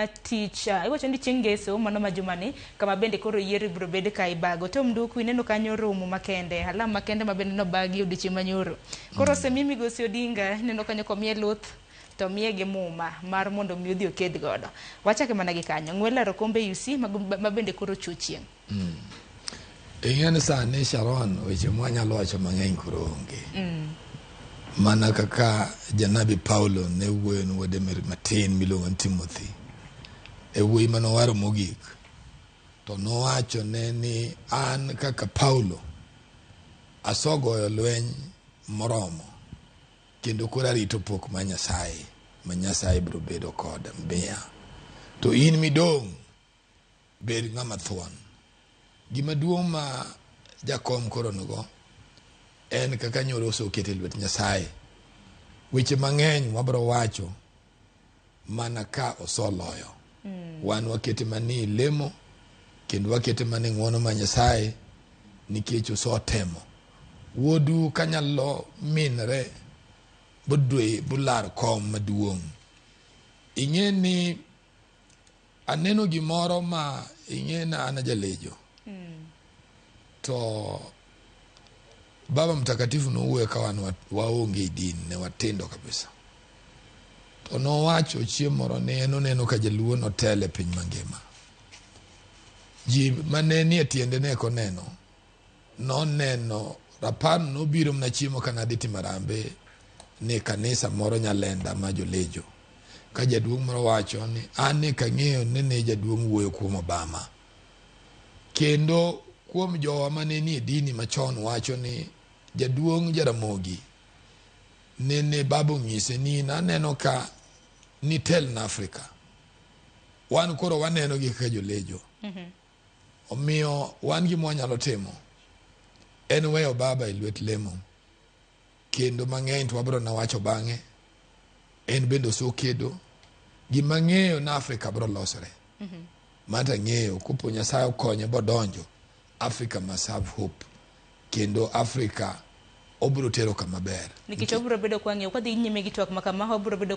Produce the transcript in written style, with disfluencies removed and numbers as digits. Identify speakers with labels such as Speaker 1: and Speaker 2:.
Speaker 1: teacher iwacho ni chieng' ngeso mano ma jumani kama bende koro yiero biro bedo ka ibago to mduku ineno kanyo romo makende alam makende ma bende no bagi odiochieng' manyoro koro semi Migosi Odinga ineno kanyo komie luth to miye gi muma mar mondo mi odhi oked godo. Wachake mana gi kanyo ng'welaro kombe UC ma bende koro chuchieng'.
Speaker 2: Ing'eni sani Sharon weche mwanyalo wacho mang'eny koro onge. Mana kaka Janabi Paulo ne wuoyo ni wuode matin miluongo ni Timothy e wuoyi manowaro mogik to nowacho ne ni an kaka Paulo asogoyo lweny moromo kendo koro arito pok ma Nyasaye biro bedo koda mbiya to in midong' bed ng'ama thuon. Gima duong' ma jakom koro nigo en kaka nyoro osokete lwet Nyasaye. Weche mang'eny wabro wacho mana ka osoloyo. Wan wakete mani lemo kendo wakete mani ng'wono ma Nyasaye nikech osotemo. Wuodu kanyalo minre budwe bular kom maduong'. Ing'e ni aneno gimoro ma ing'e na ana jalejo. To Baba Mtakatifu nowuoyo ka wan waonge dini ne watindo kabisa. To nowacho chieng' moro ne oneno ka jaluo notele piny mangima. Ji mane nie tiende ne koneno. Noneno rapar nobiro mna chiemo kana dhi Timarambe ne kanisa moro Nyalenda ma jolejo. Ka jaduong' moro wacho ni an kang'eyo ne jaduong' wuoyo kuom Obama. Kendo kuom jowa mane nie dini machon wacho ni jaduong' Jaramogi nene babu ng'ise ni naneno ka nitel na Afrika. Wan koro waneno gi kaka jolejo. Omiyo wan gima wanyalo timo en weyo baba e lwet lemo. Kendo mang'eny to wabro na wacho bang'e. En bendo so kedo. Gima ng'eyo na Afrika bro losore. Mata ng'eyo kupo Nyasaye okonye bodonjo. Africa must have hope. Kendo Africa obro tero kama ber.
Speaker 1: Nikech obro bedo kwa ng'eyo kwa dhi nyime gi twak makama obro bedo